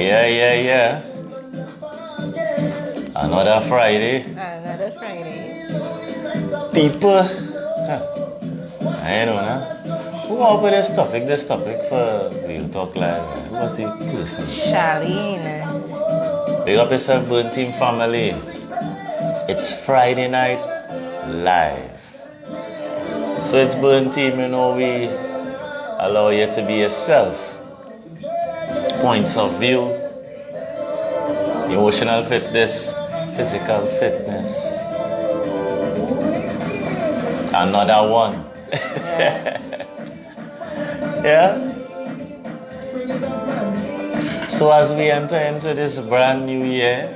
Yeah. Another Friday. Another Friday. People, I don't know. Who opened this topic? This topic for Real Talk Live. Who was the person? Charlene. Big up yourself, Burn Team family. It's Friday night live. So it's Burn Team, you know, we allow you to be yourself. Points of view, emotional fitness, physical fitness. Another one. Yeah. So as we enter into this brand new year,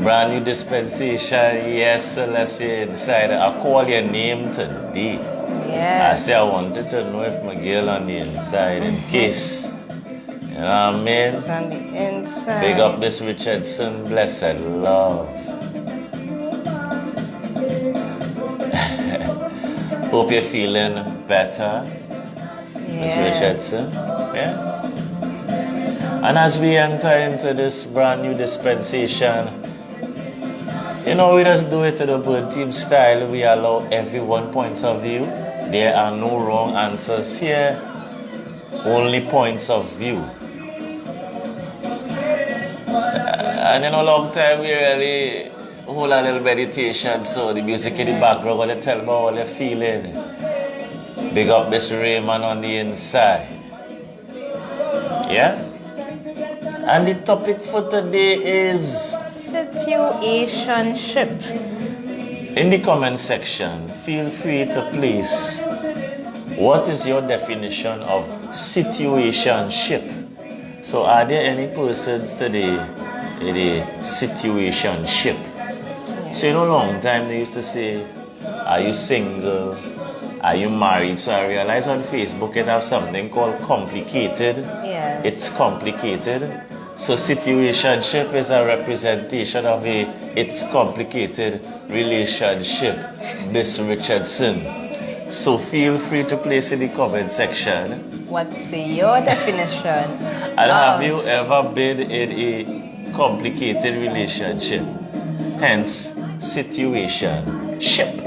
brand new dispensation, yes, Celestia decided I call your name today. Yes. I say I wanted to know if my girl on the inside in case. You know what I mean? It's on the inside. Big up Miss Richardson, blessed love. Hope you're feeling better, Miss Richardson. Yeah. And as we enter into this brand new dispensation, you know, we just do it to the Bird Team style. We allow everyone points of view. There are no wrong answers here, only points of view. And in a long time, we really hold a little meditation, so the music in the background will tell me how you're feeling. Big up Miss Raymond on the inside. Yeah? And the topic for today is Situationship. in the comment section, feel free to place what is your definition of situationship. So are there any persons today in a situationship? Yes. So in a long time they used to say, are you single? Are you married? So I realized on Facebook it have something called complicated. Yes. It's complicated. So situationship is a representation of a it's complicated relationship, Miss Richardson. So feel free to place in the comment section. What's your definition? And have you ever been in a complicated relationship? Hence, situationship.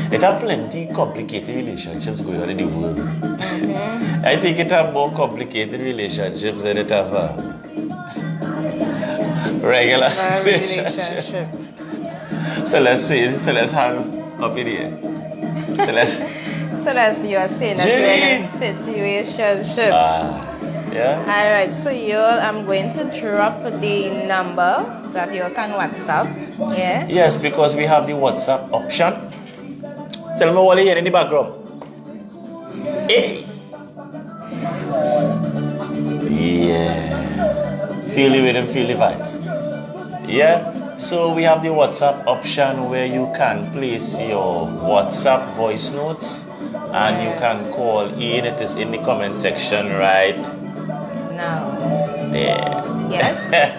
It have plenty complicated relationships going on in the world. I think it have more complicated relationships than it have regular relationships. So let's see. So let's have up in here. So let's you're saying that you're in a situationship. Yeah. Alright, so I'm going to drop the number that you can WhatsApp. Yeah? Yes, because we have the WhatsApp option. Tell me what you hear in the background. Hey. Yeah. Feel the rhythm, feel the vibes. Yeah. So we have the WhatsApp option where you can place your WhatsApp voice notes and you can call in. It is in the comment section right now. There. Yes.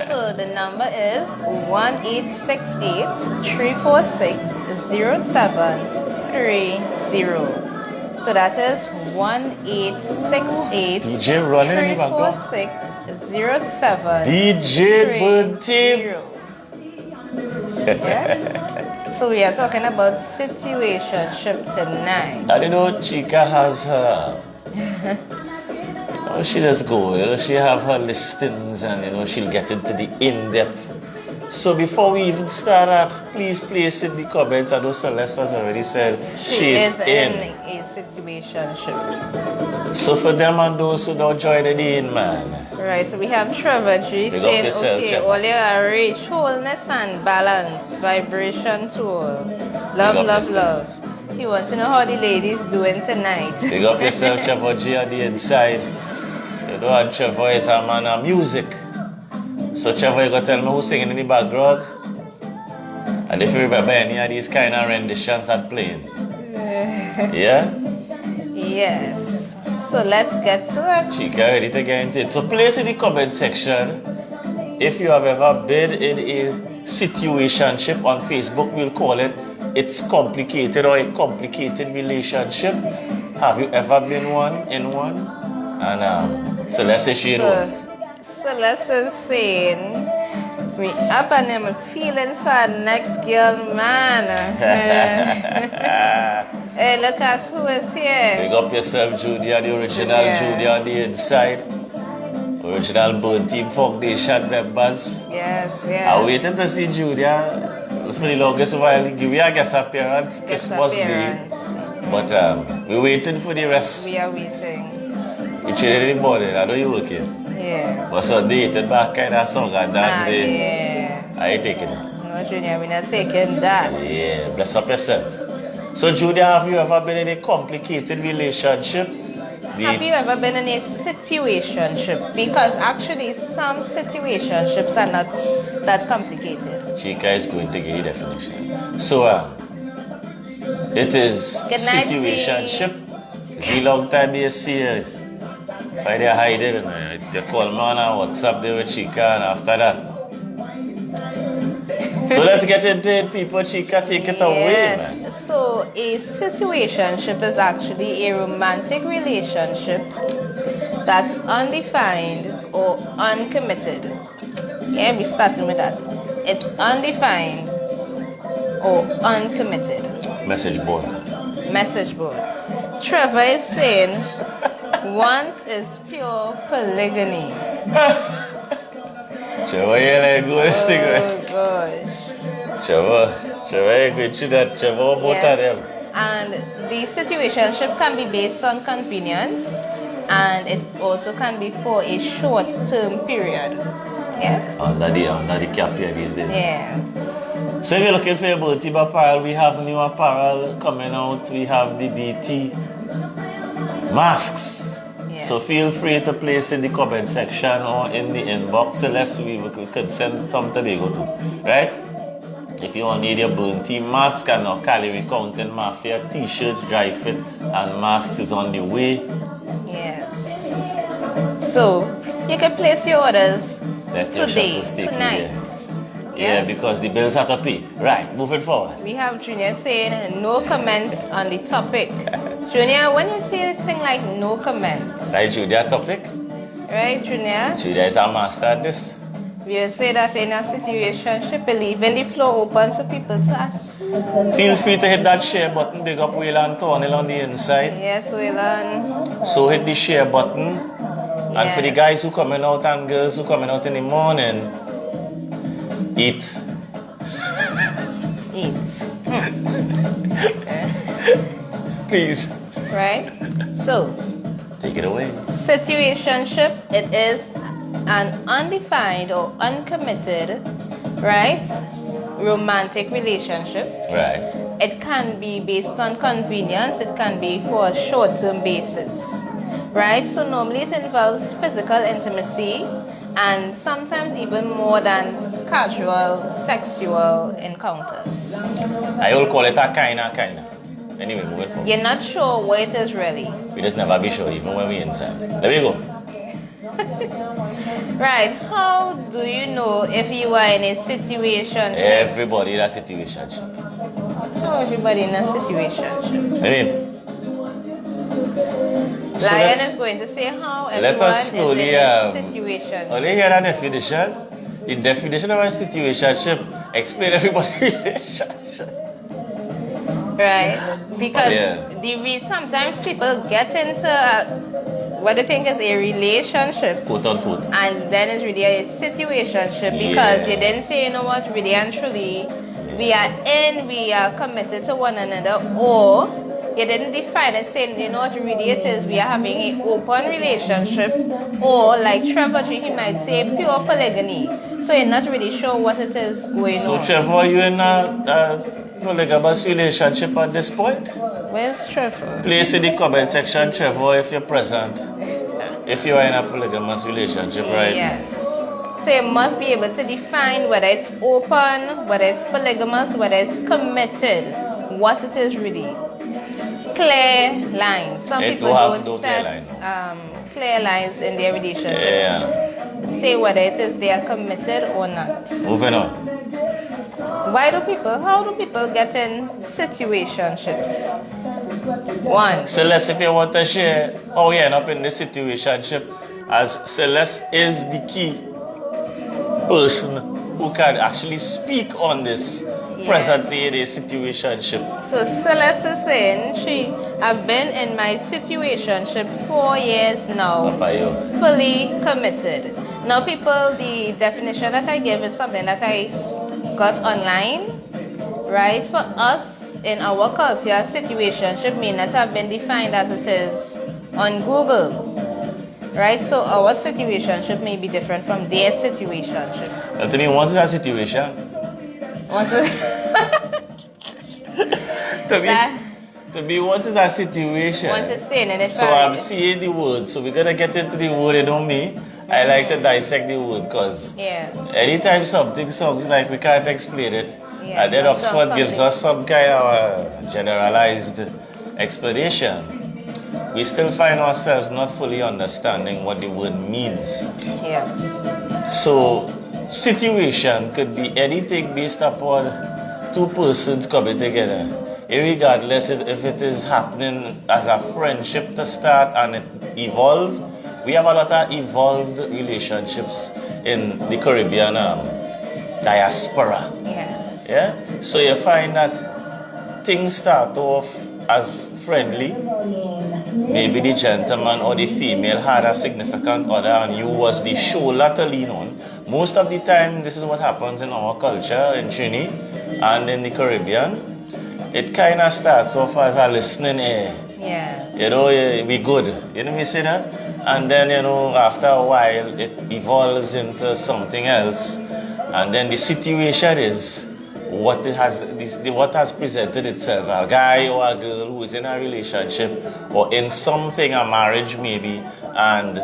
So the number is 1-868-346-0730. So that is 1-868 DJ running in the background. 346-0730. DJ Bird Team. Yeah. So we are talking about situationship tonight. I don't know Chica has her. She just go, she have her listings and she'll get into the in-depth. So before we even start that, please place in the comments. I know Celeste has already said she is in a situationship. So for them and those who don't join the in, man. Right, so we have Trevor G saying, okay, all your reach, wholeness and balance, vibration tool. Love. He wants to know how the ladies doing tonight. Big up yourself, Trevor G on the inside. You know, and Trevor is a man of music. So Trevor, you gotta tell me who's singing in the background. And if you remember any of these kind of renditions that playing. Yeah? Yes. So let's get to it. She get ready to get into it. So place in the comment section if you have ever been in a situationship. On Facebook we'll call it it's complicated or a complicated relationship. Have you ever been in one? And Celeste she wrote. Celeste is saying, we up and them feelings for the next girl, man. Hey, look at who is here. Big up yourself, Julia, the original Julia on the inside. Original Bird Team Foundation members. Yes, yes. I'm waiting to see Julia. It's for the longest while. Give me a guest appearance, Christmas Day. But we're waiting for the rest. We are waiting. You chilling in the morning, I know you're working. Yeah. But Sunday, it's back kind of song and dance day. Yeah. I ain't taking it. No, Junior, we're not taking that. Yeah, bless up yourself. So, Julia, have you ever been in a complicated relationship? Have you ever been in a situationship? Because actually, some situationships are not that complicated. Chika is going to give you definition. So, it is situationship. It's a long time you see her. Why they hide it? They call me on WhatsApp, they with Chika, and after that. So let's get into it, people. Chika, take it away, man. So a situationship is actually a romantic relationship that's undefined or uncommitted. Yeah, we're starting with that. It's undefined or uncommitted. Message board. Message board. Trevor is saying once is pure polygamy. Trevor, you like good stick, Oh gosh. Trevor, you good to that. Trevor, both of them. And the situationship can be based on convenience, and it also can be for a short-term period. Yeah. Under the cap here these days. Yeah. So if you're looking for your birthday apparel, we have new apparel coming out. We have the BT masks. Yeah. So feel free to place in the comment section or in the inbox unless we could send some to go to. Right? If you want need your burn team mask and or calorie counting mafia t-shirts, dry fit and masks is on the way. Yes. So you can place your orders today, tonight. Yeah, because the bills have to pay. Right, moving forward. We have Junior saying no comments on the topic. Junior, when you say a thing like no comments. Right, Julia, topic? Right, Junior? Julia is our master at this. We say that in a situationship, leaving the floor open for people to ask. Feel free to hit that share button. Big up Wayland Tornil on the inside. Yes, Wayland. So hit the share button. Yes. And for the guys who coming out and girls who coming out in the morning, eat. Eat. Please. Right? So, take it away. Situationship, it is an undefined or uncommitted, right, romantic relationship. Right. It can be based on convenience. It can be for a short-term basis, right? So normally it involves physical intimacy and sometimes even more than casual sexual encounters. I will call it a kinda. Anyway, moving forward. You're not sure what it is really. We just never be sure, even when we're inside. There we go. Right. How do you know if you are in a situation? Everybody in a situationship. How everybody in a situationship? I mean, Lion is going to say how everyone is in a situation. Only hear that definition. The definition of a situationship explain everybody's relationship. Right? Because sometimes people get into what they think is a relationship, quote unquote, and then it's really a situationship because you didn't say, you know what, really and truly, we are committed to one another, or you didn't define it saying, you know what really it is, we are having an open relationship, or like Trevor, he might say pure polygamy. So you're not really sure what it is going on. So Trevor, are you in a polygamous relationship at this point? Where's Trevor? Please in the comment section, Trevor, if you're present. If you are in a polygamous relationship, right? Yes. So you must be able to define whether it's open, whether it's polygamous, whether it's committed, what it is really. Clear lines. Some people don't set clear lines in their relationship. Yeah. Say whether it is they are committed or not. Moving on. How do people get in situationships? One. Celeste, if you want to share how you end up in this situationship, as Celeste is the key person who can actually speak on this present day situationship. So Celeste is saying I've been in my situationship 4 years now, fully committed. Now people, the definition that I give is something that I got online, right? For us, in our culture, situationship means that have been defined as it is on Google. Right, so our situationship may be different from their situationship. And to me, what is a situation? What's it? to me, what is a situation? What's it saying in it? So I'm seeing the word. So we're gonna get into the word. You know me. I like to dissect the word because anytime something sounds like we can't explain it, and then Oxford gives us some kind of generalized explanation, we still find ourselves not fully understanding what the word means. Yes. So, situation could be anything based upon two persons coming together, irregardless if it is happening as a friendship to start and it evolved. We have a lot of evolved relationships in the Caribbean diaspora. Yes. Yeah? So you find that things start off as friendly. Maybe the gentleman or the female had a significant other and you was the shoulder to lean on. Most of the time, this is what happens in our culture in Trinidad and in the Caribbean. It kind of starts off as a listening ear. Yes. You know, we good. You know me say that? And then, you know, after a while, it evolves into something else. And then the situation is what has presented itself. A guy or a girl who is in a relationship or in something, a marriage maybe, and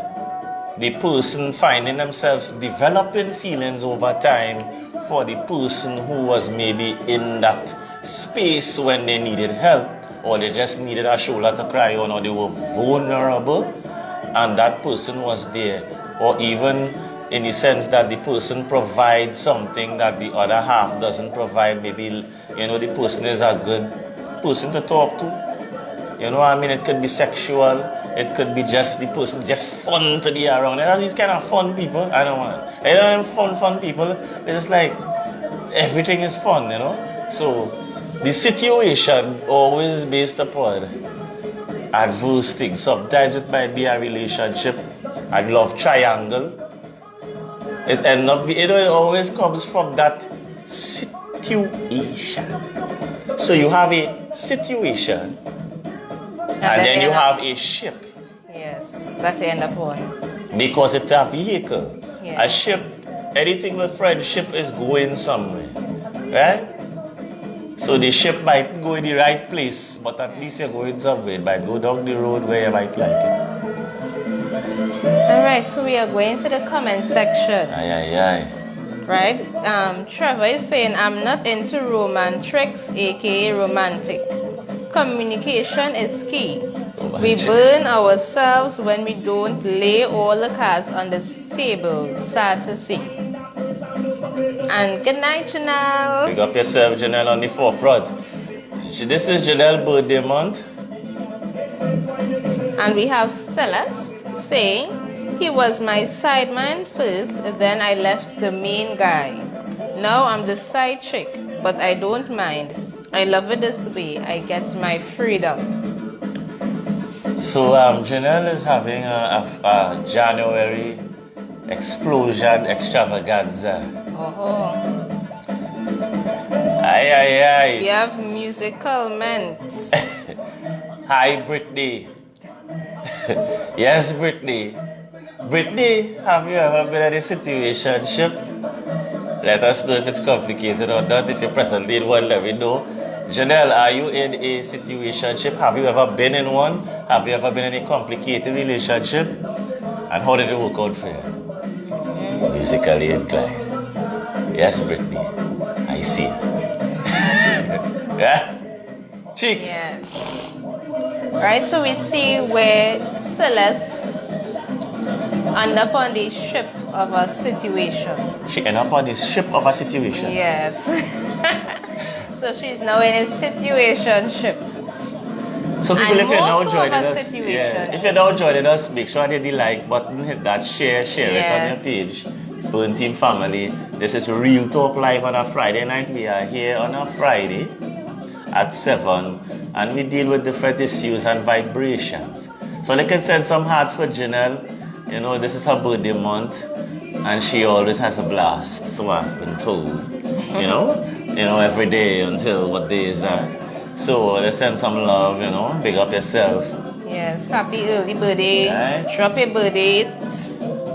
the person finding themselves developing feelings over time for the person who was maybe in that space when they needed help, or they just needed a shoulder to cry on, or they were vulnerable and that person was there, or even in the sense that the person provides something that the other half doesn't provide. Maybe, you know, the person is a good person to talk to. You know what I mean? It could be sexual. It could be just the person, just fun to be around. And these kind of fun people, I don't want. I don't fun people. It's like everything is fun, you know? So the situation always is based upon adverse things. Sometimes it might be a relationship, a love triangle. It always comes from that situation. So you have a situation, and then you have a ship. Yes, that's the end up on. Because it's a vehicle. Yes. A ship, anything with friendship is going somewhere, right? So the ship might go in the right place, but at least you're going somewhere. It might go down the road where you might like it. Alright, so we are going to the comment section. Aye. Right? Trevor is saying, I'm not into romantics, aka romantic. Communication is key. We burn ourselves when we don't lay all the cards on the table. Sad to see. And good night, Janelle. Pick up yourself, Janelle, on the forefront. This is Janelle's birthday month. And we have Celeste saying, he was my sideman first, then I left the main guy. Now I'm the side chick, but I don't mind. I love it this way. I get my freedom. So Janelle is having a January explosion extravaganza. Oh. Aye. We have musical mints. Hi, Brittany. Yes, Brittany. Brittany, have you ever been in a situationship? Let us know if it's complicated or not. If you're presently in one, let me know. Janelle, are you in a situationship? Have you ever been in one? Have you ever been in a complicated relationship? And how did it work out for you? Musically inclined. Yes, Brittany. I see. Yeah? Cheeks. Yeah. Right, so we see where Celeste end up on the ship of a situation. She end up on the ship of a situation. Yes. So she's now in a situationship. So people, if you're now more so joining of a us, situation. if you're now joining us, make sure that the like button, hit that share it on your page. Burn Team family, this is Real Talk Live on a Friday night. We are here on a Friday at 7, and we deal with different issues and vibrations. So they can send some hearts for Janelle. You know, this is her birthday month, and she always has a blast. So I've been told. You know, every day until what day is that? So let's send some love. You know, big up yourself. Yes, happy early birthday. Right. Drop your birthday.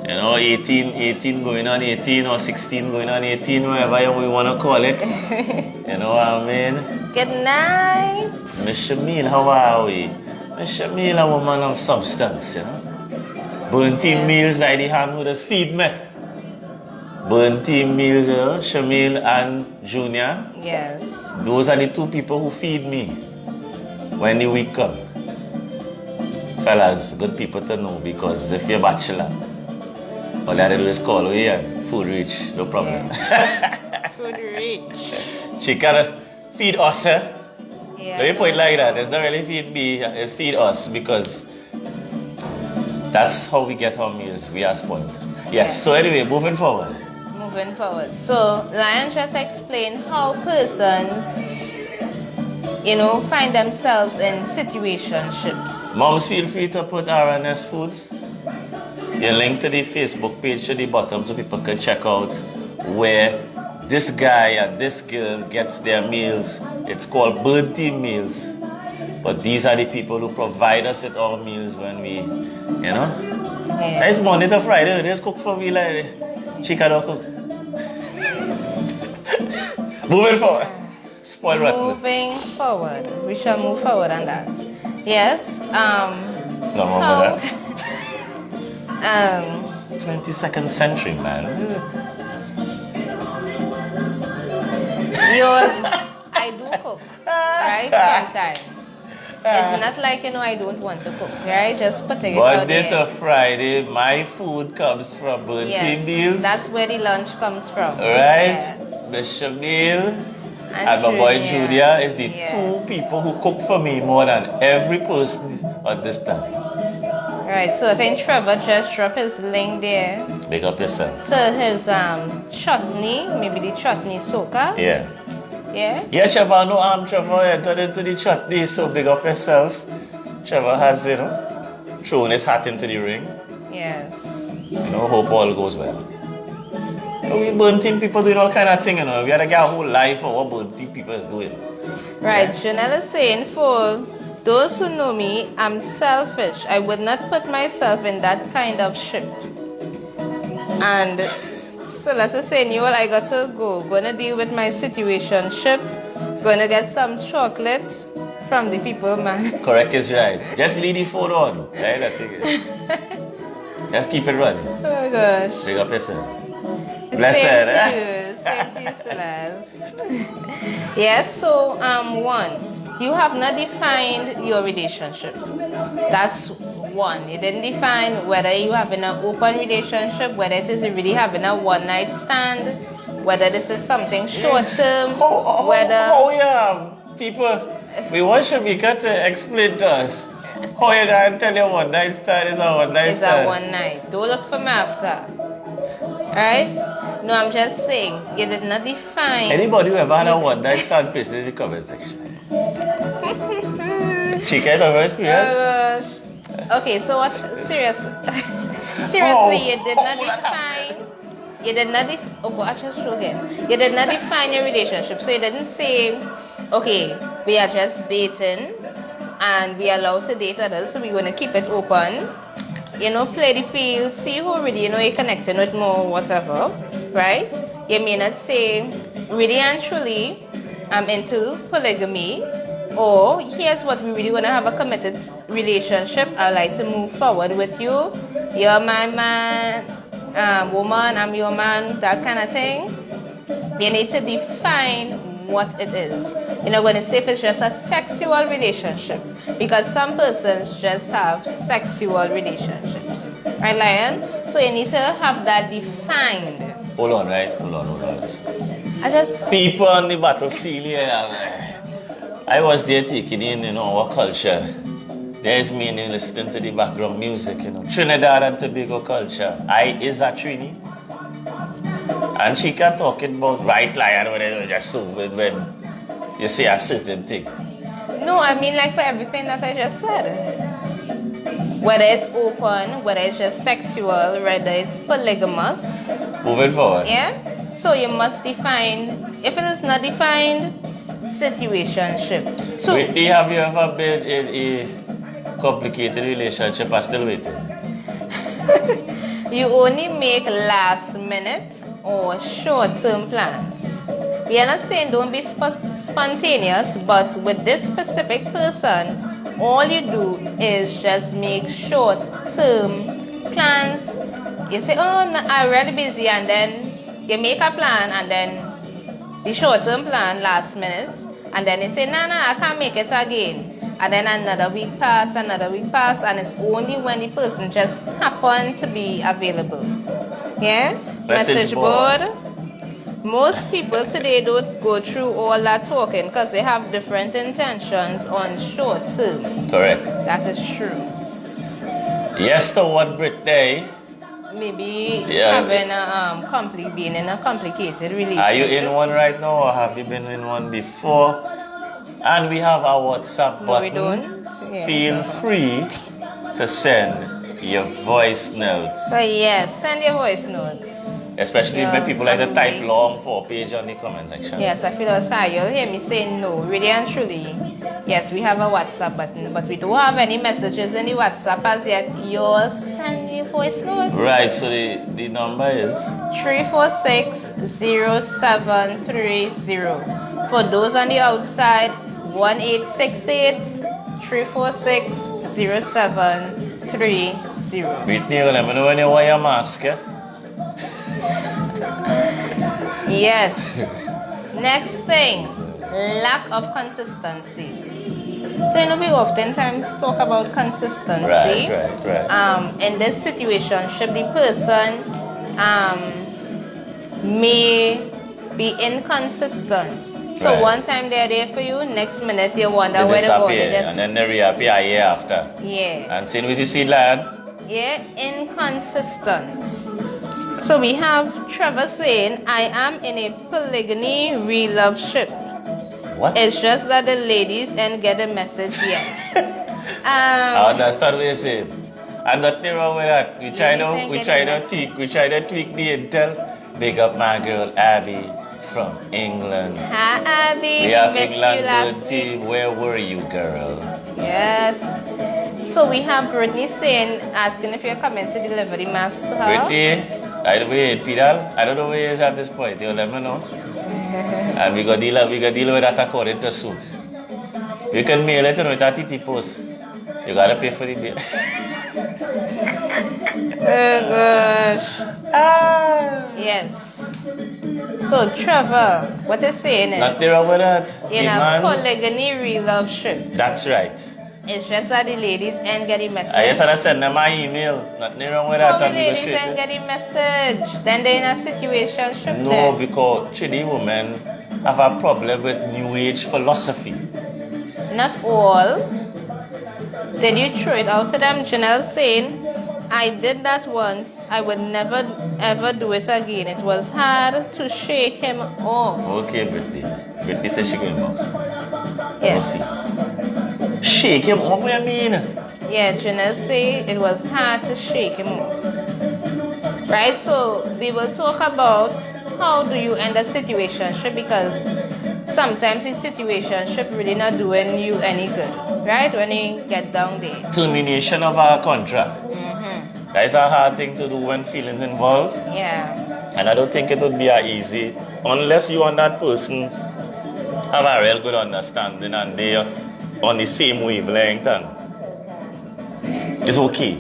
You know, 18 going on 18 or 16 going on 18, whatever we want to call it. You know what I mean? Good night. Miss Shamil, how are we? Miss Shamil, a woman of substance, you know. Burn Team meals like the hand who does feed me. Burn Team meals, Shamil and Junior. Yes. Those are the two people who feed me when the week come. Fellas, good people to know, because if you're a bachelor, all you have to do is call her here. Food rich, no problem. Food rich. She gotta feed us, eh? Yeah. Don't you put it like that? It's not really feed me, it's feed us, because that's how we get our meals. We are spoiled. Yes, so anyway, moving forward. Moving forward. So, Lion just explained how persons, find themselves in situationships. Moms, feel free to put RNS Foods. You link to the Facebook page at the bottom so people can check out where this guy and this girl gets their meals. It's called Bird Team Meals. But these are the people who provide us with our meals when we, Yeah. It's Monday to Friday. They just cook for me like chicken or cook. Moving forward. Spoil rotten. Moving forward. We shall move forward on that. Yes. No more with that. 22nd century, man. I do cook, right? Sometimes. It's not like, I don't want to cook, right? Just putting it out Monday there. to Friday, my food comes from Burn Team Meals. That's where the lunch comes from. Right? Yes. Miss Shamil and my boy Julia is the two people who cook for me more than every person on this planet. Right, so I think Trevor just dropped his link there Big up yourself. to his chutney, maybe the chutney soca. Yeah. Yeah? Yeah, Trevor, no arm, Trevor entered into the chutney, so big up yourself. Trevor has, thrown his hat into the ring. Yes. Hope all goes well. We Burn Team people doing all kind of things, We had to get a whole life for what Burn Team people is doing. Right, Janelle is saying, for those who know me, I'm selfish. I would not put myself in that kind of ship. And so let's just say, I got to go. Gonna deal with my situationship. Gonna get some chocolate from the people, man. Correct is right. Just leave the phone on. Right? That thing is. Just keep it running. Oh my gosh. Big up yourself. Blessed. Same to you, Celeste. Yes, so one. You have not defined your relationship. That's one. You didn't define whether you have an open relationship, whether it is really having a one-night stand, whether this is something short-term, people, we want Shamika to explain to us. How you gonna tell you one-night stand is a one-night stand? It's a one-night. Don't look for me after. Right? No, I'm just saying, you did not define. Anybody who ever had a one-night stand, please in the comment section. She kind of experience. Oh gosh. Okay, so what? Seriously, you did not define. You did not You did not define your relationship. So you didn't say, okay, we are just dating, and we are allowed to date others, so we're gonna keep it open. Play the field, see who really you're connecting with more, whatever, right? You may not say, really and truly, I'm into polygamy. Or here's what we really want to have a committed relationship. I like to move forward with you. You're my man, woman, I'm your man, that kind of thing. You need to define what it is. You're not going to say if it's just a sexual relationship, because some persons just have sexual relationships. Right, Lion? So you need to have that defined. Hold on, right? Hold on. I just... People on the battlefield here. I was there taking in, our culture. There is meaning listening to the background music, Trinidad and Tobago culture. I is a Trini. And she can talk about right lie and whatever, just so when you say a certain thing. No, I mean like for everything that I just said. Whether it's open, whether it's just sexual, whether it's polygamous. Moving forward. Yeah? So you must define, if it is not defined, situationship. So, Whitney, have you ever been in a complicated relationship or still waiting? you only make last minute or short-term plans. We are not saying don't be spontaneous, but with this specific person, all you do is just make short-term plans. You say, oh, no, I'm really busy, and then you make a plan, and then the short-term plan last minute, and then you say, no, I can't make it again. And then another week pass, and it's only when the person just happen to be available. Yeah? Message board. Most people today don't go through all that talking because they have different intentions on short term. Correct. That is true. Yes to what, Brittany? Maybe having being in a complicated relationship. Are you in one right now, or have you been in one before? And we have our WhatsApp button. We don't. Yeah. Feel free to send your voice notes. So yes, send your voice notes. Especially when people like to type long 4-page on the comment section. Yes, I feel sorry. You'll hear me saying no, really and truly. Yes, we have a WhatsApp button, but we don't have any messages in the WhatsApp as yet. You'll send your voice notes. Right, so the number is 346-0730. For those on the outside, 1-866-346-0730. Brittany, let me know when you wear your mask. Yes. Next thing, lack of consistency. So we oftentimes talk about consistency. Right. In this situationship, the person may be inconsistent. So one time they're there for you, next minute you wonder where they go. And then they reappear a year after. Yeah. And seeing what you see, lad. Yeah, inconsistent. So we have Trevor saying, I am in a polygamy re-love-ship. What? It's just that the ladies ain't get the message yet. I understand what you're saying. And nothing wrong with that. We try to tweak the intel. Big up my girl Abby from England. Hi Abby. We have England good team. Where were you, girl? Yes. So we have Brittany saying, asking if you're coming to deliver the mask to her. Brittany, I don't know where he is at this point. You let me know. And we got deal with that according to suit. You can mail it with a TT post. You gotta pay for the bill. Oh gosh. Yes. So Trevor, what they're saying is nothing wrong with that. You know, polygamy re-love-ship. That's right. It's just that the ladies ain't getting message. I just had to send them my email. Nothing wrong with that. The ladies ain't getting message. Then they're in a situationship. No, because Chidi women have a problem with New Age philosophy. Not all. Did you throw it out to them? Janelle saying, I did that once. I would never ever do it again. It was hard to shake him off. Okay, Brittany. Brittany says she going box. Yes. We'll see. Shake him off, what do you mean? Yeah, Janelle say it was hard to shake him off. Right, so we will talk about how do you end a situationship, because sometimes a situationship really not doing you any good, right, when you get down there. Termination of our contract. That is a hard thing to do when feelings involved. Yeah. And I don't think it would be easy unless you and that person have a real good understanding and they are on the same wavelength, and it's okay.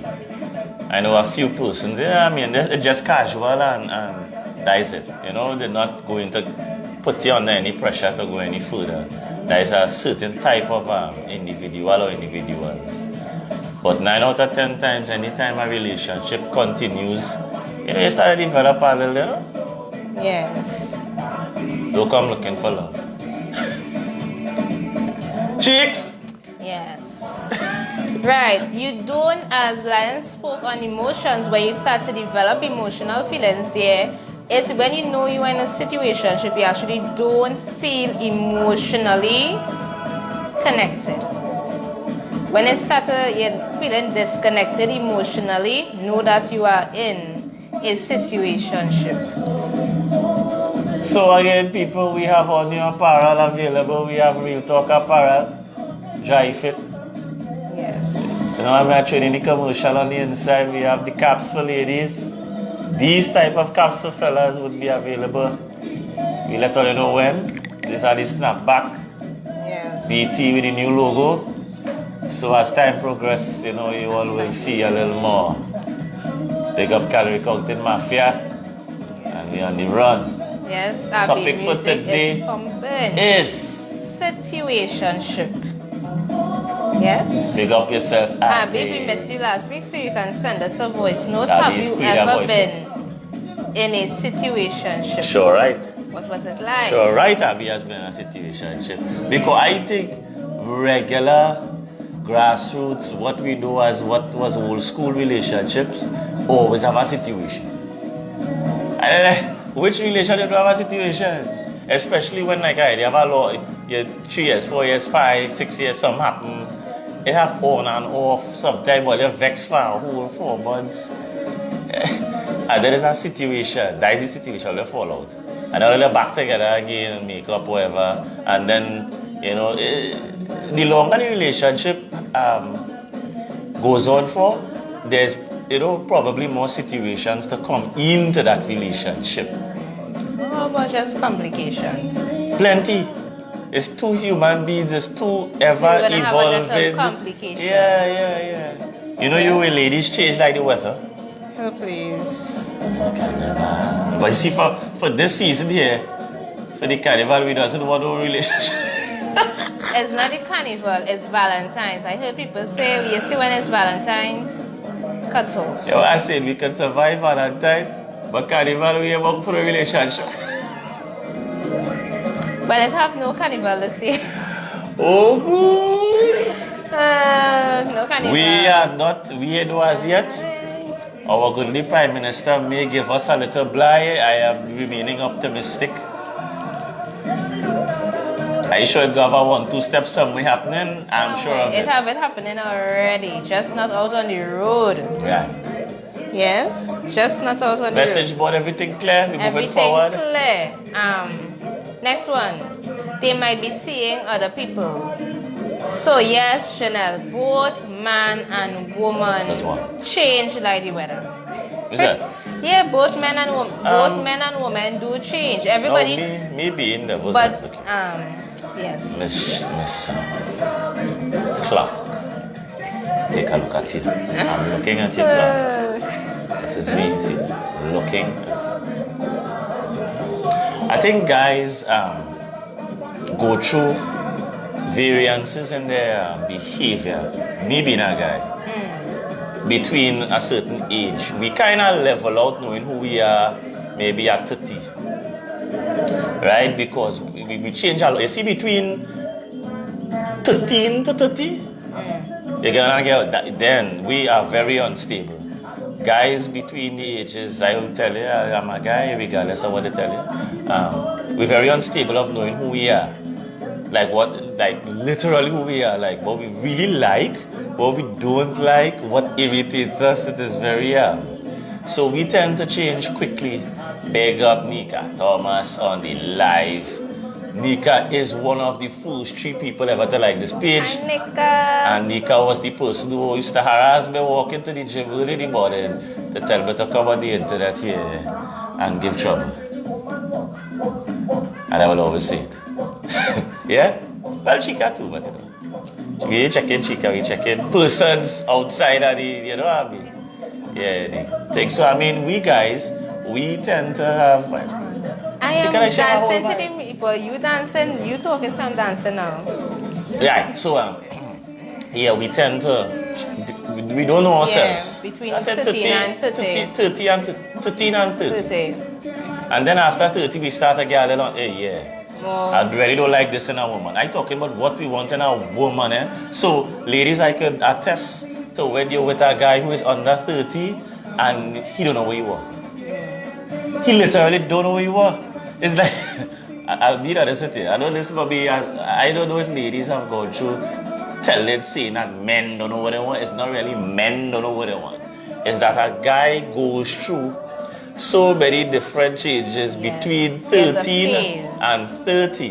I know a few persons, they're just casual and that is it. They're not going to put you under any pressure to go any further. There is a certain type of individual or individuals. But 9 out of 10 times, anytime a relationship continues, you start to develop a little, Yes. Don't come looking for love. Chicks! Yes. Right. You don't, as Lion spoke on emotions, when you start to develop emotional feelings there, it's when you know you're in a situationship, you actually don't feel emotionally connected. When it starts you're feeling disconnected emotionally, know that you are in a situationship. So again, people, we have our new apparel available. We have Real Talk apparel, Dry Fit. Yes. You know, I'm not trading the commercial on the inside. We have the caps for ladies. These type of caps for fellas would be available. We let all you know when. These are the snapback. Yes. BT with the new logo. So as time progresses, you know, you all will see a little more. Big up Calorie Counting Mafia. And we on the run. Yes, Topic for today is situationship. Yes. Big up yourself. Abby, we missed you last week, so you can send us a voice note. Have you ever been in a situationship? Sure, right. What was it like? Sure, right. Abby has been in a situationship. Because I think regular grassroots, what we do as what was old school relationships, always have a situation. Which relationship do have a situation? Especially when like they have a lot, 3 years, 4 years, 5, 6 years, something happen. They have on and off, sometimes while you're vexed for a whole 4 months. And there is a situation, that is the situation they fall out. And then they're back together again, make up, whatever. And then, you know, the longer the relationship goes on for, there's, you know, probably more situations to come into that relationship. How about just complications? Plenty. It's two human beings, it's two ever evolving. Complications. Yeah. You know, you will ladies change like the weather. Oh, please. Okay, never. But you see, for this season here, for the carnival, we doesn't want no relationship. It's not the carnival, it's Valentine's. I heard people say, you see, when it's Valentine's, cut off. Yo, I said we can survive Valentine, but carnival, we work for a relationship. But let's have no carnival this year. Oh, good. No carnival. We are not weird as yet. Our goodly Prime Minister may give us a little blight. I am remaining optimistic. Are you sure it's going to have 1-2 steps somewhere happening? I'm sure of it. It have it happening already, just not out on the road. Right. Yes, just not out on the road. Message board, everything clear? We moving Everything forward? clear. Next one. They might be seeing other people. So yes, Chanel, both man and woman change like the weather. Is that? Yeah, both men and women do change. Everybody. No, me being the was but yes. Miss Clark. Take a look at it. I'm looking at it, Clark. This is me, see, looking at it. I think guys go through variances in their behavior. Me being a guy, between a certain age, we kind of level out knowing who we are maybe at 30. Right? Because we change a lot. You see, between 13 to 30, you're gonna get that. Then we are very unstable. Guys between the ages, I will tell you, I'm a guy, regardless of what they tell you. We're very unstable of knowing who we are. Like literally who we are. Like what we really like, what we don't like, what irritates us. It is very so we tend to change quickly. Big up Nika Thomas on the live. Nika is one of the first 3 people ever to like this page. Hi, Nika. And Nika was the person who used to harass me walking to the gym early in the morning to tell me to come on the internet here and give trouble. And I will always say it. Yeah? Well, Chica too, but you know. We check in Chica, we check in persons outside of the, you know what I mean? Yeah, the thing. So, I mean, we guys, we tend to have... I am dancing to the people. You dancing, you talking some dancing now. Right, so yeah, we tend to, we don't know ourselves. Yeah, between 13 and 30. 13 and 30. And then after 30, we start to get a little, hey, yeah. I really don't like this in a woman. I'm talking about what we want in a woman. So, ladies, I could attest to when you're with a guy who is under 30 and he don't know where you are. He literally don't know where you are. It's like, I'll be honest with you. I know this will be, I don't know if ladies have gone through saying that men don't know what they want. It's not really men don't know what they want. It's that a guy goes through so many different changes between 13 and 30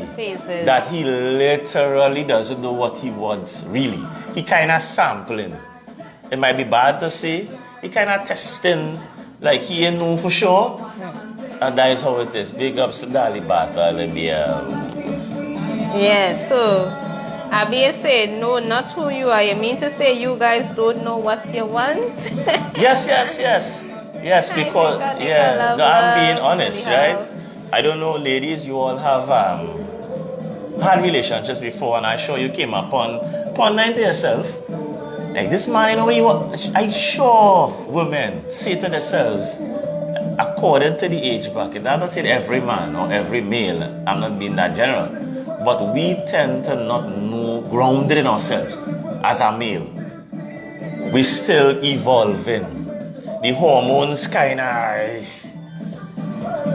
that he literally doesn't know what he wants really. He kind of sampling. It might be bad to say. He kind of testing, like he ain't know for sure. And that is how it is. Big ups to Dali Bartholomew. Yeah, so Abia said, no, not who you are. You mean to say you guys don't know what you want? Yes, because I'm being honest, right? I don't know, ladies, you all have had relationships before, and I'm sure you came upon that to yourself. Like, this man, you know what you want? I'm sure women say to themselves, according to the age bracket, I'm not saying every man or every male, I'm not being that general, but we tend to not know, grounded in ourselves as a male. We're still evolving. The hormones kind of,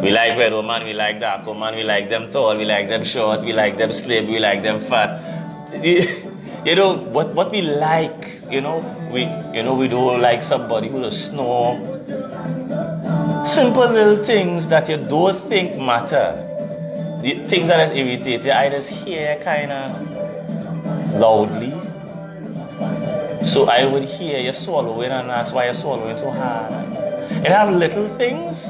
we like red woman, we like dark woman, we like them tall, we like them short, we like them slim, we like them fat. You know, what we like, we don't like somebody who does snore. Simple little things that you don't think matter. The things that is irritating, I just hear kind of loudly. So I would hear you swallowing and ask why you're swallowing so hard. It have little things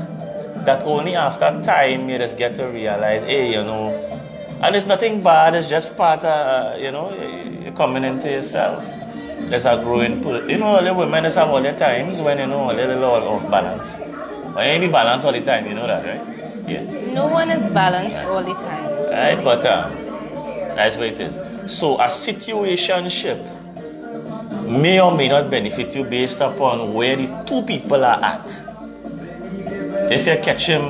that only after time you just get to realize, hey, and it's nothing bad, it's just part of, you're coming into yourself. There's a growing pull. The women have all the times when, a little off balance. But you ain't be balanced all the time, you know that, right? Yeah. No one is balanced all the time. Right, but that's what it is. So a situationship may or may not benefit you based upon where the two people are at. If you catch him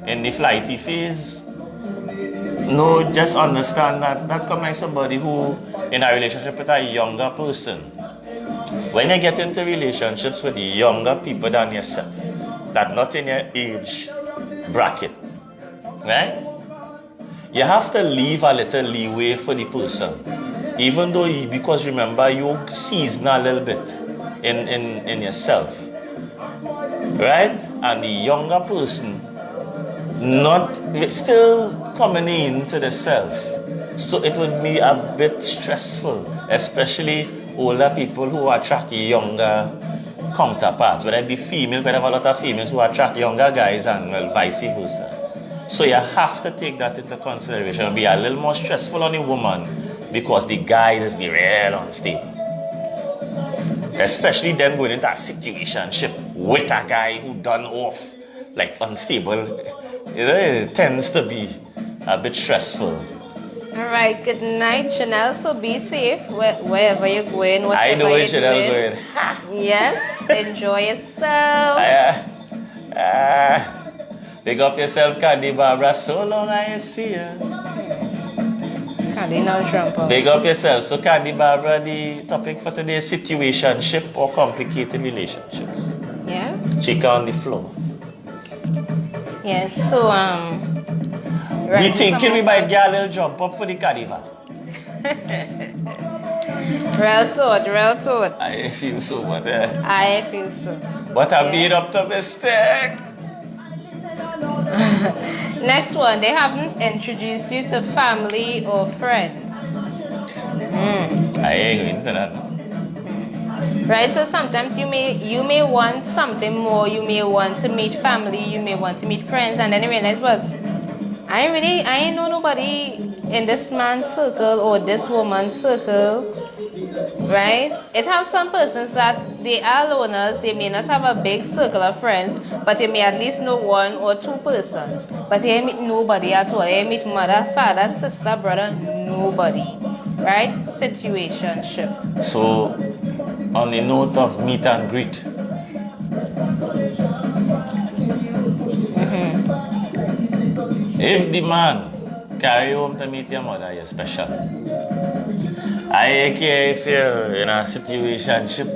in the flighty phase, no, just understand that comes like somebody who in a relationship with a younger person. When you get into relationships with younger people than yourself, that not in your age bracket, right? You have to leave a little leeway for the person. Even though, because remember, you season a little bit in yourself, right? And the younger person, still coming into the self. So it would be a bit stressful, especially older people who attract younger counterparts, whether it be female, whether a lot of females who attract younger guys and vice versa. So you have to take that into consideration. It'll be a little more stressful on the woman because the guy just be real unstable. Especially them going into a situationship with a guy who done off like unstable. It tends to be a bit stressful. All right, good night, Chanel. So be safe wherever you're going, whatever I know where you're Chanel doing. going. Yes, enjoy yourself. Big up yourself, Candy Barbara. So long I see you. Candy now jump up. Big up yourself. So Candy Barbara, the topic for today is situationship or complicated relationships. Yeah. Chica on the floor. Yes, so We thinking we might get a little jump up for the carnival. Real thought. I feel so much. I feel so. But I'm being optimistic. Next one, they haven't introduced you to family or friends. I ain't going to that. Right, so sometimes you may want something more. You may want to meet family. You may want to meet friends, and then you realize, but I ain't know nobody in this man's circle or this woman's circle, right? It have some persons that they are loners. They may not have a big circle of friends, but you may at least know one or two persons. But you meet nobody at all. You meet mother, father, sister, brother, nobody, right? Situationship. So, on the note of meet and greet, if the man carry home to meet your mother, you're special. I care if you're in a situationship,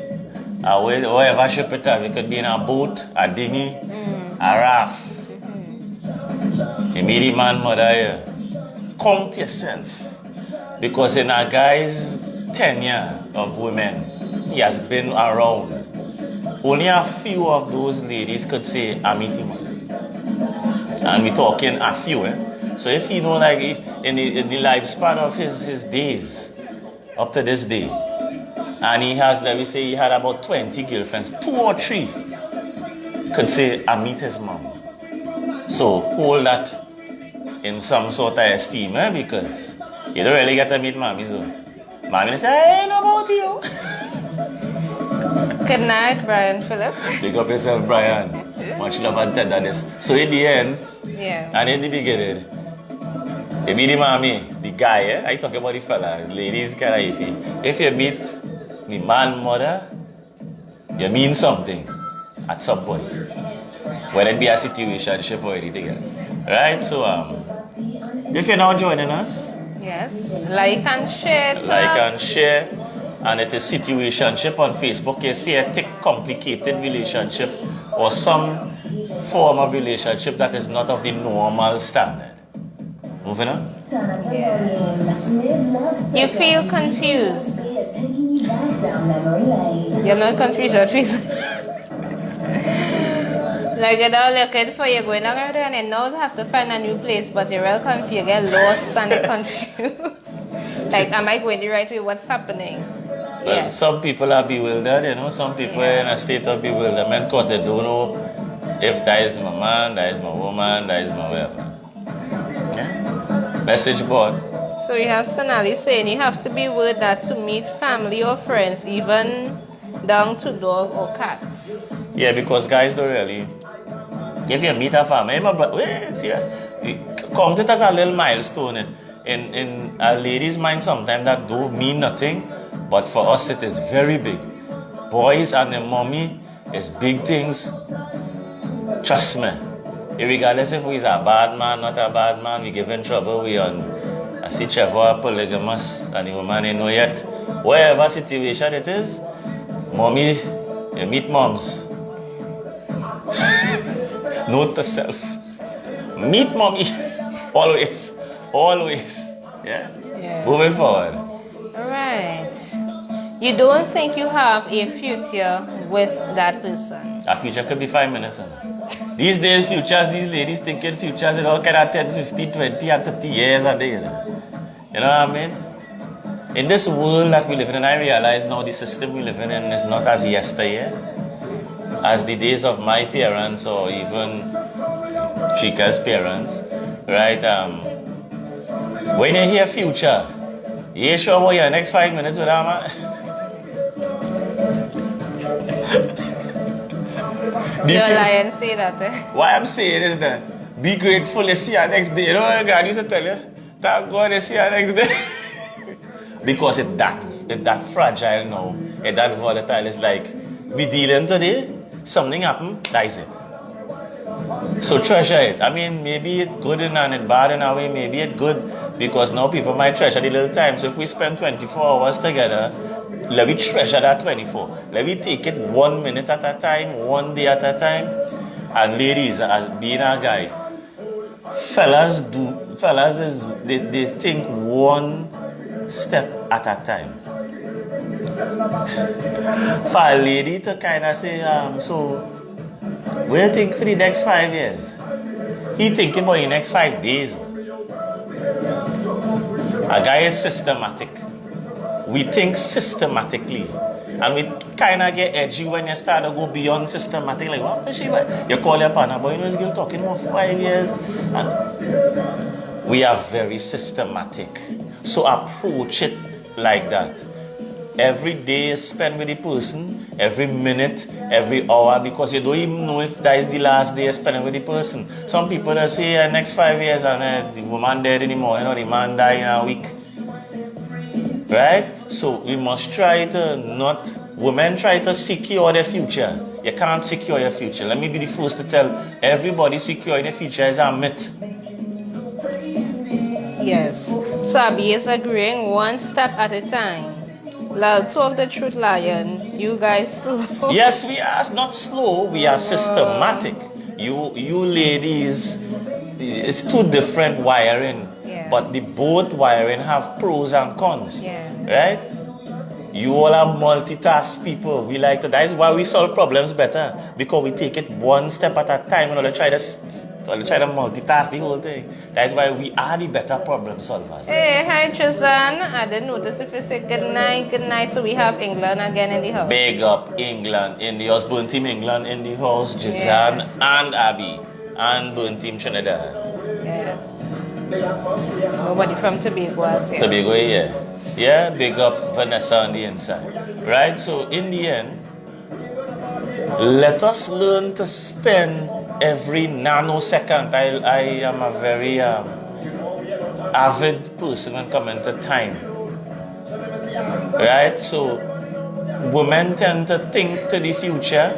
or whatever ship it is. It could be in a boat, a dinghy, a raft. You meet the man, mother here. Count yourself. Because in a guy's tenure of women, he has been around. Only a few of those ladies could say, I meet him. And we're talking a few, eh? So if you know, like, in the lifespan of his days, up to this day, and he has, let me say, he had about 20 girlfriends, 2 or 3 could say, I meet his mom. So hold that in some sort of esteem, eh? Because you don't really get to meet mommy, so mommy say, I ain't know about you. Good night, Brian Philip. Big up yourself, Brian. Much love and tenderness. So in the end, and in the beginning, you meet the mommy, the guy, eh? I talk about the fella, the ladies kind of iffy. If you meet the man, mother, you mean something at some point. Whether it be a situationship or anything else. Right? So, if you're now joining us, yes, like and share. Like and share. And it is situationship on Facebook. You see a thick, complicated relationship or some form of relationship that is not of the normal standard. Moving on? Yes. You feel confused. You're not confused, you're confused. Like you're not looking for, you're going around there and now you have to find a new place, but you're real confused, you get lost and you're confused. Like, am I going the right way? What's happening? Well, yes. Some people are bewildered, you know. Some people are in a state of bewilderment because they don't know if that is my man, that is my woman, that is my whatever. Yeah? Message board. So we have Sonali saying you have to be with that to meet family or friends, even down to dog or cats. Yeah, because guys don't really. If you meet a family, wait, serious. Count it as a little milestone in a lady's mind. Sometimes that don't mean nothing, but for us it is very big. Boys and their mommy is big things. Trust me. Regardless if we's a bad man, not a bad man, we give in trouble, we on a situation polygamous, and the woman ain't know yet. Whatever situation it is, mommy, you meet moms. Note to self. Meet mommy. Always. Always. Yeah? Moving forward. Alright. You don't think you have a future with that person? A future could be 5 minutes. These days, futures, these ladies thinking futures in all kind of 10, 15, 20, and 30 years a day. You know what I mean? In this world that we live in, and I realize now the system we live in is not as yesteryear, as the days of my parents or even Chika's parents, right? When you hear future, you sure about your next 5 minutes with that man? Your lion say that, eh? What I'm saying is that be grateful you see you next day. You know what God used to tell you? Thank God you see you next day. Because it's that fragile now, it's that volatile. It's like we dealing today, something happen, dies it. So treasure it. I mean, maybe it's good and it's bad in a way. Maybe it's good because now people might treasure the little time. So if we spend 24 hours together, let me treasure that 24. Let me take it 1 minute at a time, 1 day at a time. And ladies, as being a guy, fellas they think 1 step at a time. For a lady to kind of say, so what do you think for the next 5 years? He thinking about the next 5 days. A guy is systematic. We think systematically. And we kind of get edgy when you start to go beyond systematic. Like, what is she? You call your partner, but you know, this girl talking about 5 years. And we are very systematic. So approach it like that. Every day you spend with the person, every minute, every hour, because you don't even know if that is the last day you spend with the person. Some people that say next 5 years and the woman dead anymore, you know, the man die in a week. Right? So we must try to not, women try to secure their future. You can't secure your future. Let me be the first to tell everybody securing their future is a myth. Yes. So Abby is agreeing one step at a time. Lal, talk the truth, Lion. You guys slow. Yes, we are not slow, we are systematic. You ladies, it's two different wiring, Yeah. but the both wiring have pros and cons. Yeah. Right? You all are multitask people. We like to. That is why we solve problems better, because we take it one step at a time and not try to multitask the whole thing. That is why we are the better problem solvers. Hey, hi Trizan. I didn't notice if you said good night. So we have England again in the house. Big up England in the house. Burn Team England in the house. Jizan and Abby and Burn Team Trinidad. Yes. Nobody from Tobago was here. Tobago, yeah. Yeah, big up Vanessa on the inside. Right? So in the end, let us learn to spend every nanosecond. I am a very avid person when it comes to time. Right? So women tend to think to the future.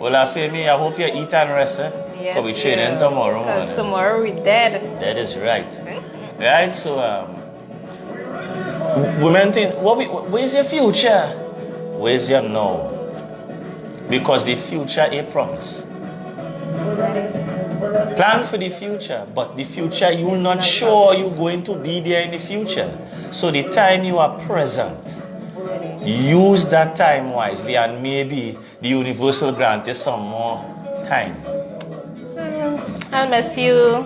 Well, I hope you eat and rest. Yes, but we training tomorrow morning. Because tomorrow we're dead. That is right. Right? So women think, where's your future? Where's your now? Because the future is a promise. Plan for the future, but the future you're not sure you're going to be there in the future. So the time you are present, use that time wisely, and maybe the universal grant is some more time. I'll miss you.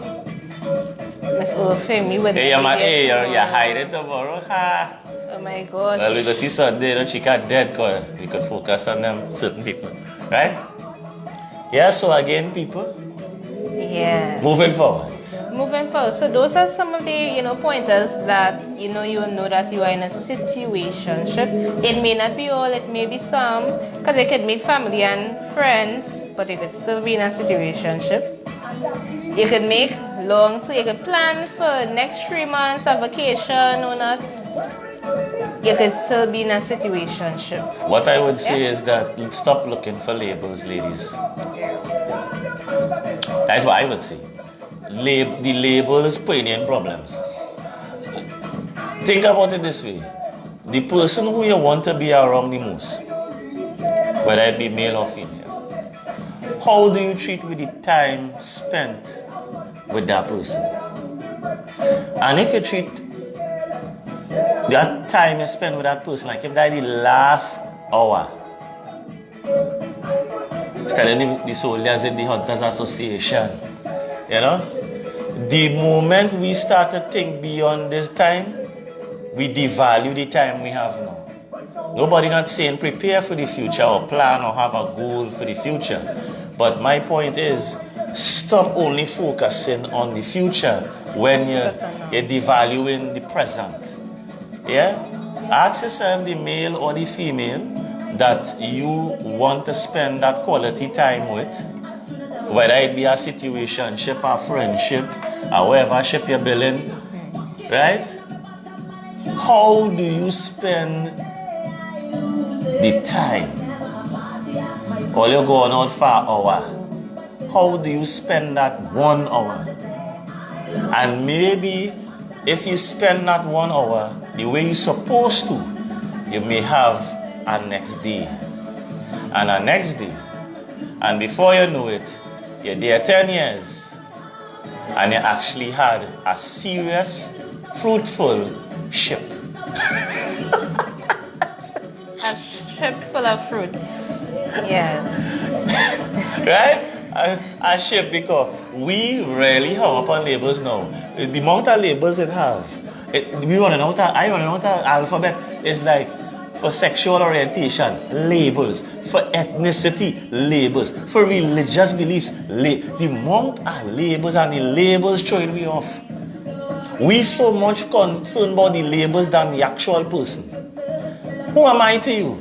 Miss Olufemi with Hey, you're hiding tomorrow. Ha. Oh my gosh. Well, we go see Sunday, she got dead, because we could focus on them certain people. Right? Yeah, so again, people. Yeah. Moving forward. So those are some of the, pointers that, you will know that you are in a situationship. It may not be all, it may be some, because you could meet family and friends, but you could still be in a situationship. You could make you could plan for next 3 months of vacation or not. You could still be in a situationship. What I would say is that stop looking for labels, ladies. That's what I would say. The labels putting in problems. Think about it this way. The person who you want to be around the most, whether it be male or female, how do you treat with the time spent with that person? And if you treat that time you spend with that person like if that the last hour, telling the soldiers in the Hunters Association, the moment we start to think beyond this time, we devalue the time we have now. Nobody not saying prepare for the future or plan or have a goal for the future. But my point is, stop only focusing on the future when you're devaluing the present. Yeah? Ask yourself, the male or the female that you want to spend that quality time with, whether it be a situationship or friendship or whatever ship you're building, right? How do you spend the time? Or you're going out for an hour. How do you spend that 1 hour? And maybe if you spend that 1 hour the way you're supposed to, you may have a next day and a next day. And before you know it, you're there 10 years and you actually had a serious, fruitful ship. A ship full of fruits. Yes. Right? A ship, because we rarely hung up on labels now. The amount of labels it have, I running out of alphabet. It's like for sexual orientation, labels. For ethnicity, labels. For religious beliefs, the amount of labels and the labels throwing me off. We so much concerned about the labels than the actual person. Who am I to you?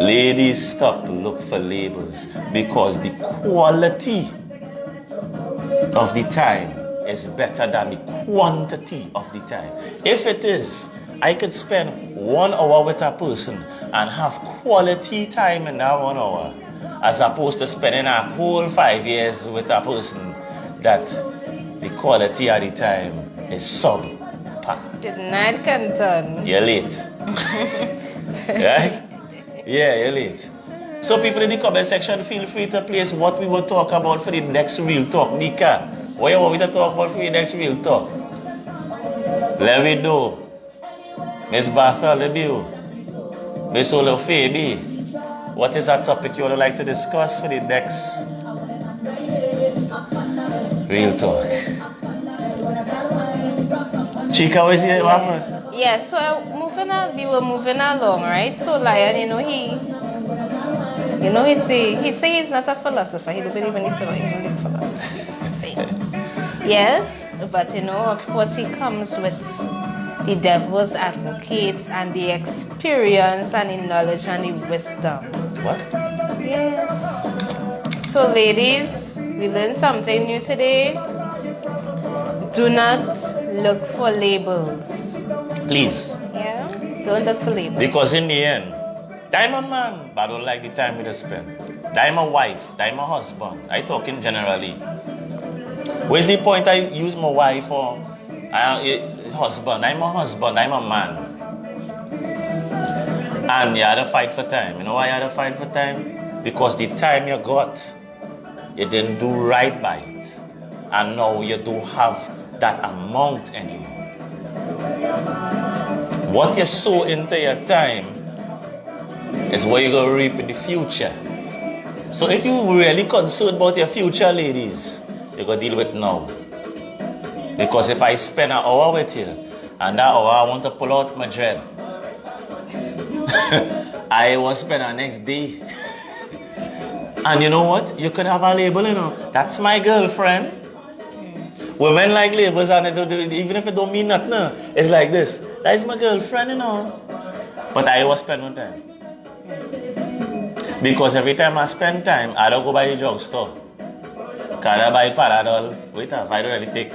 Ladies, stop to look for labels, because the quality of the time is better than the quantity of the time. If it is, I could spend 1 hour with a person and have quality time in that 1 hour, as opposed to spending a whole 5 years with a person that the quality at the time is subpar. Good night, Canton. You're late. Right? Yeah, you're late. So people in the comment section, feel free to place what we will talk about for the next Real Talk. Nika, what you want me to talk about for the next Real Talk? Let me know. Miss Bartholomew, Miss Olofebi, what is that topic you would like to discuss for the next Real Talk? Chica, what is it? What happened? Yes, so we were moving along, right? So Lion, he say he's not a philosopher. He don't believe in philosophy. Yes, but of course he comes with the devil's advocates and the experience and the knowledge and the wisdom. What? Yes. So ladies, we learned something new today. Do not look for labels. Please. Yeah? Don't look for labels. Because in the end, I'm a man, but I don't like the time we spend. I'm a wife, I'm a husband. I talking generally. Where's the point I use my wife or husband? I'm a husband, I'm a man. And you had to fight for time. You know why you had to fight for time? Because the time you got, you didn't do right by it. And now you don't have that amount anymore. What you sow into your time is what you're going to reap in the future. So if you're really concerned about your future, ladies, you're going to deal with now. Because if I spend an hour with you, and that hour I want to pull out my dread, I will spend the next day. And you know what? You could have a label, that's my girlfriend. Women like labels, and even if it don't mean nothing, it's like this. That's my girlfriend, But I will spend no time. Because every time I spend time, I don't go by the drugstore. Can I buy Paradol? Wait up, I don't really take,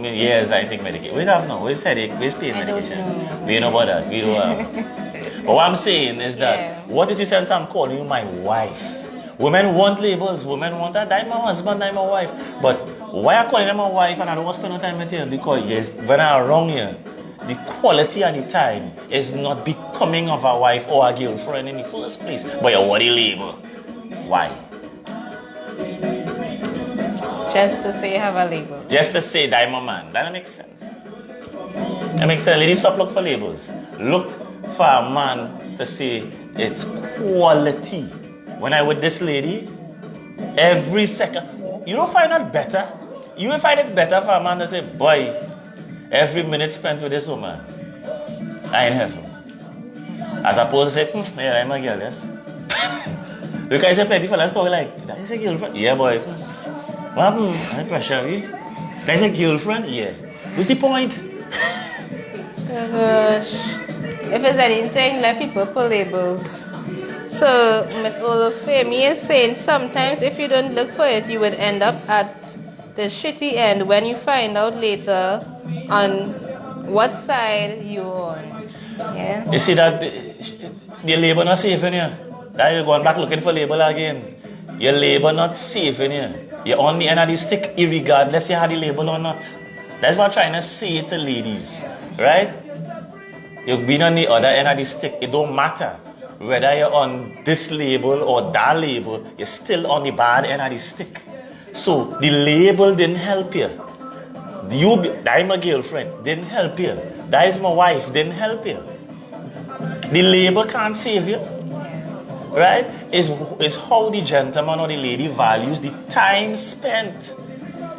years I take medication. Wait up now, where's headache, where's pain medication? We know about that, we don't have. But what I'm saying is that, what is the sense I'm calling you my wife? Women want labels, women want that, I'm my husband, I'm my wife. But why I calling them my wife and I don't want to spend no time with you? Because yes, when I'm around here, the quality and the time is not becoming of a wife or a girlfriend in the first place. But you want the label. Why? Just to say you have a label. Just to say that I'm a man. That makes sense. That makes sense. Ladies, stop looking for labels. Look for a man to say it's quality. When I with this lady, every second, you don't find that better? You will find it better for a man to say, boy, every minute spent with this woman, I ain't heaven. As opposed to say, yeah, I'm a girl, yes. Because I say plenty fellas talk like, that is a girlfriend? Yeah, boy. What happened? I pressure you. That is a girlfriend? Yeah. What's the point? Oh gosh. If it's anything, let people put labels. So, Miss Olufemi is saying sometimes if you don't look for it, you would end up at the shitty end when you find out later on what side you're on. Yeah. You see that the label not safe in here. Now you're going back looking for label again. Your label not safe in here. You're on the end of the stick regardless you have the label or not. That's what I'm trying to say to ladies. Right? You've been on the other end of the stick. It don't matter. Whether you're on this label or that label, you're still on the bad end of the stick. So the label didn't help you. That is my girlfriend, didn't help you. That is my wife, didn't help you. The label can't save you. Right? It's how the gentleman or the lady values the time spent.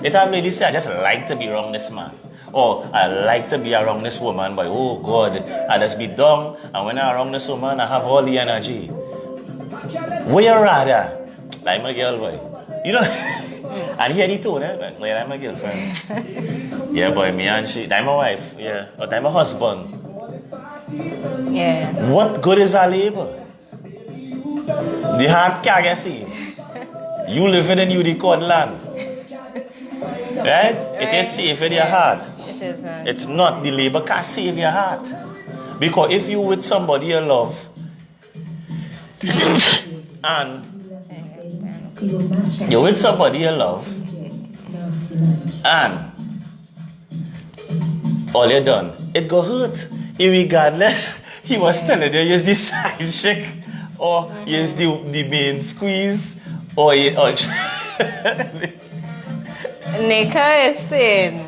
It have ladies say, I just like to be around this man. Or I like to be around this woman, but oh God, I just be dumb. And when I'm around this woman, I have all the energy. Where you rather? Like my girl, boy. And here the tone, like I'm my girlfriend. Yeah, boy, me and she. That's my wife, yeah. Or that's my husband. Yeah. What good is our labor? The heart can't get saved. You living in unicorn land. Right? It is safe in your heart. It isn't. It's not. The labor can't save your heart. Because if you with somebody you love, and you're with somebody you love, and all you're done, it got hurt. Irregardless, he was telling you use the side chick, or use the main squeeze, or Nika is saying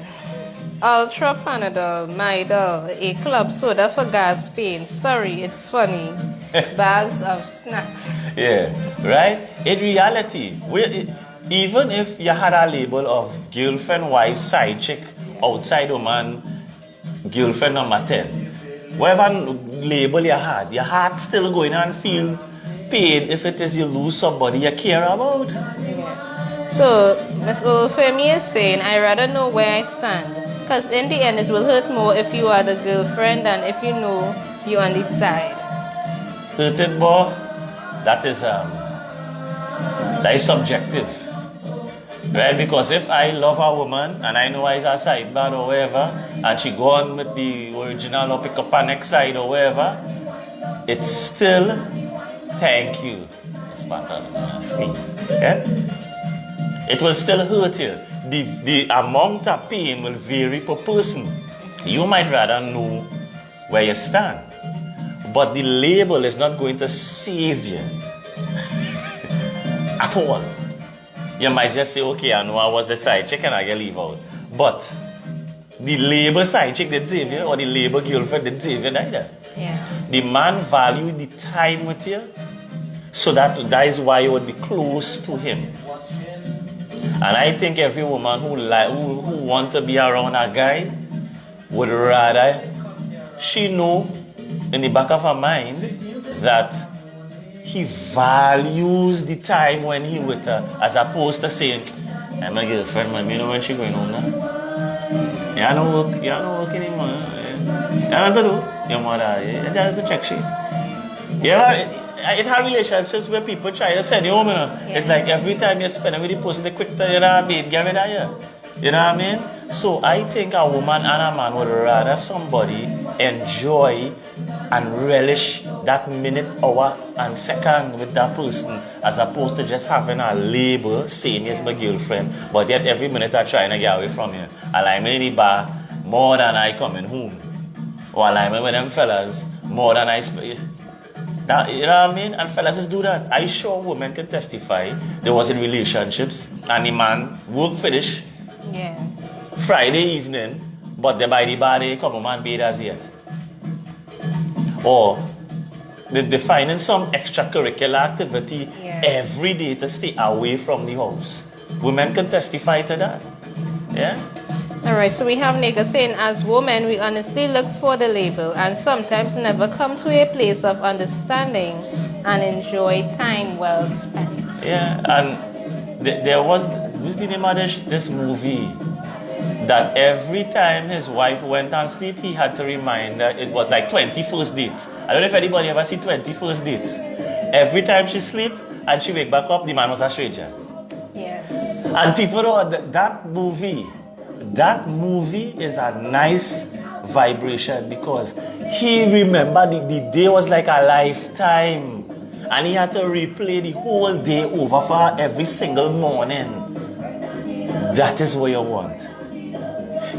Ultra Panadol, Midol, a club soda for gas pain. Sorry, it's funny. Bags of snacks. Yeah, right? In reality, even if you had a label of girlfriend, wife, side chick, outside woman, girlfriend number 10, whatever label you had, your heart still going and feel pain if it is you lose somebody you care about. Yes. So, Ms. Olufemi is saying, I rather know where I stand. Because in the end, it will hurt more if you are the girlfriend than if you know you're on the side. Hurted boy, that is subjective. Right? Because if I love a woman and I know it's a side bad or whatever, and she go on with the original or pick up her next side or whatever, it's still thank you. It's part of sneeze. Yeah? It will still hurt you. The amount of pain will vary per person. You might rather know where you stand, but the label is not going to save you at all. You might just say, okay, I know I was the side chick and I can leave out. But the label side chick didn't save you, or the label girlfriend didn't save you either. Yeah. The man valued the time with you, so that is why you would be close to him. And I think every woman who want to be around a guy would rather she know in the back of her mind that he values the time when he with her, as opposed to saying, I'm my girlfriend, man, you know when she going home now? You don't work anymore. You don't do your mother, that's the check sheet. Yeah. It had relationships where people try to send you home, you know. Yeah. It's like every time you spend with the person, they quick to, you know what I mean, get rid of you. You know what I mean? So I think a woman and a man would rather somebody enjoy and relish that minute, hour, and second with that person, as opposed to just having a label saying it's my girlfriend, but yet every minute I'm trying to get away from you. I'm in the bar more than I coming home. Or I'm with them fellas more than I that, you know what I mean? And fellas just do that. I sure women can testify. They was in relationships and the man work finish Friday evening, but by the bar they come home and bathe as yet. Or they're finding some extracurricular activity every day to stay away from the house. Women can testify to that. Yeah? Alright, so we have Nika saying, as women, we honestly look for the label and sometimes never come to a place of understanding and enjoy time well spent. Yeah, and there was, what's the name of this movie? That every time his wife went on sleep, he had to remind her it was like 21st dates. I don't know if anybody ever see 21st dates. Every time she sleep and she wake back up, the man was a stranger. Yes. And people know that movie is a nice vibration because he remembered the day was like a lifetime. And he had to replay the whole day over for every single morning. That is what you want.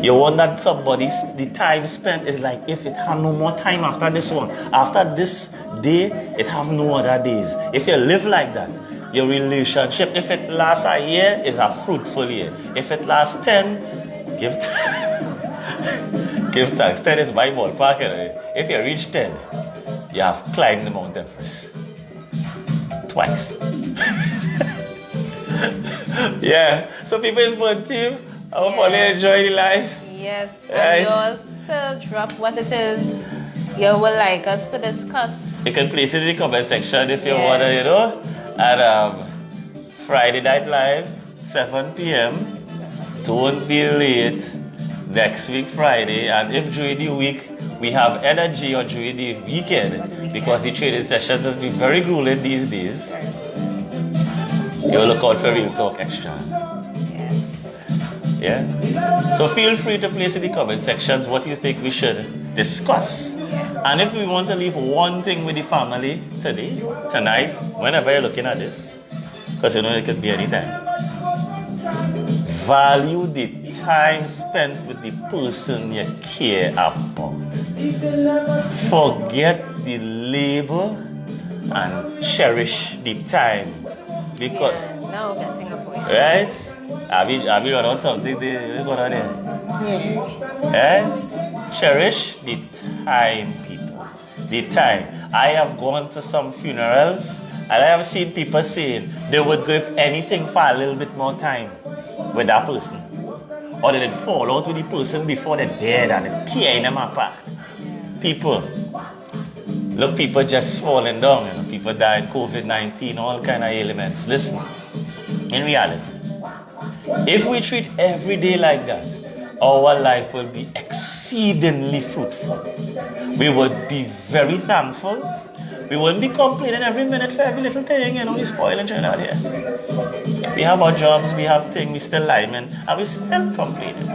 You want that the time spent is like if it have no more time after this one. After this day, it have no other days. If you live like that, your relationship, if it lasts a year, is a fruitful year. If it lasts 10, give thanks. 10 is my ballpark. If you reach 10, you have climbed the Mount Everest. Twice. Yeah. So people is one team. I hope you enjoy the life. Yes. Right. And you'll still drop what it is you would like us to discuss. You can place it in the comment section if you want to, you know. At Friday Night Live, 7 p.m. Don't be late. Next week, Friday. And if during the week we have energy or during the weekend, because the training sessions has been very grueling these days, you'll look out for Real Talk Extra. Yes. Yeah? So feel free to place in the comment sections what you think we should discuss And if we want to leave one thing with the family today, tonight, whenever you're looking at this, because you know it could be any time, value the time spent with the person you care about. Forget the labor and cherish the time. Because, now getting a voice. right? Have you run out something? What's going on there? Yeah. Right? Cherish the time, people. The time. I have gone to some funerals and I have seen people saying they would give anything for a little bit more time with that person. Or they did fall out with the person before they're dead and they're tearing them apart. People, look, people just falling down. You know? People died, COVID-19, all kind of ailments. Listen, in reality, if we treat every day like that, our life will be exceedingly fruitful. We would be very thankful. We wouldn't be complaining every minute for every little thing, you know, we're spoiling Trinidad here. We have our jobs, we have things, we still lying, and we still complaining.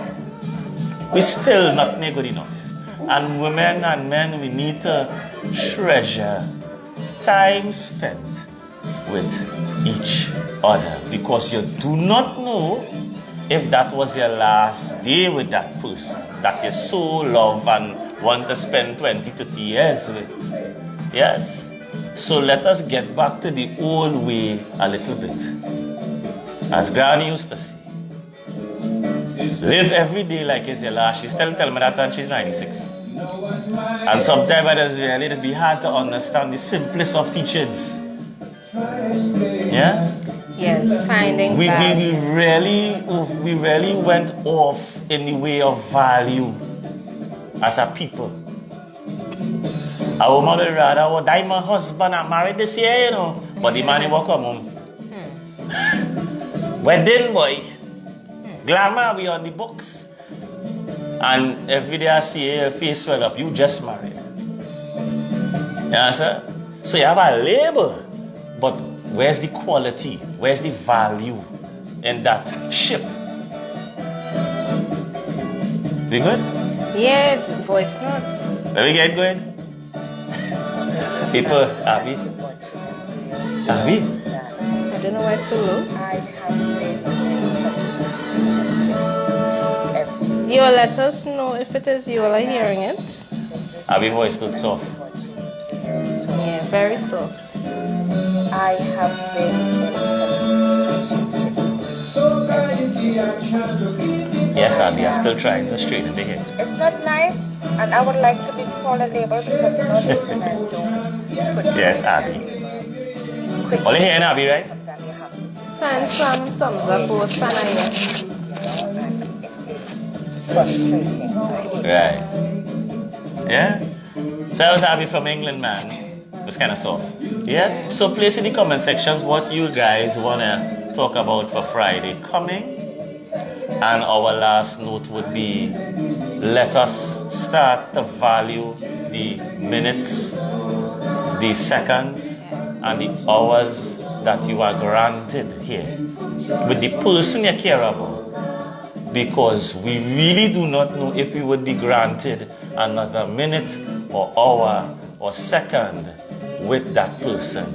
We still not good enough. And women and men, we need to treasure time spent with each other, because you do not know if that was your last day with that person that you so love and want to spend 20, 30 years with. Yes? So let us get back to the old way a little bit. As Granny used to say, live every day like it's your last. She's still telling me that and she's 96. And sometimes it be hard to understand the simplest of teachings. Yeah? Yes, finding we value. really went off in the way of value as a people. A woman would rather die my husband and married this year, you know, but the man will come home. Wedding boy, glamour we on the books, and every day I see your face swell up. You just married. You understand? So you have a label, but where's the quality? Where's the value in that ship? We good? Yeah, voice notes. Let me get going. People, Abby? Abby? I don't know why it's so low. I have been in some situationships. You let us know if it is you all are hearing it. Abby voice not soft. Yeah, very soft. I have been in some situationships. Yes, Abby, I'm still trying to straighten the head. It's not nice, and I would like to be called a label because this man don't put Yes, Abby. quick. Only here in Abby, right? Sometimes you have to be Send some thumbs up or sign yes. frustrating. Right. Yeah? So I was Abby from England, man. It was kind of soft. Yeah? So place in the comment sections what you guys want to talk about for Friday coming. And our last note would be, let us start to value the minutes, the seconds, and the hours that you are granted here with the person you care about. Because we really do not know if we would be granted another minute or hour or second with that person.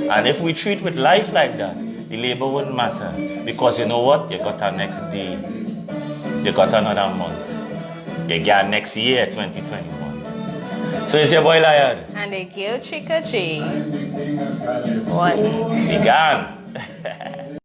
And if we treat with life like that, the labor wouldn't matter. Because you know what? You got our next day. You got another month. You got next year, 2021. So it's your boy Lion. And a girl trick or treat. One. He gone.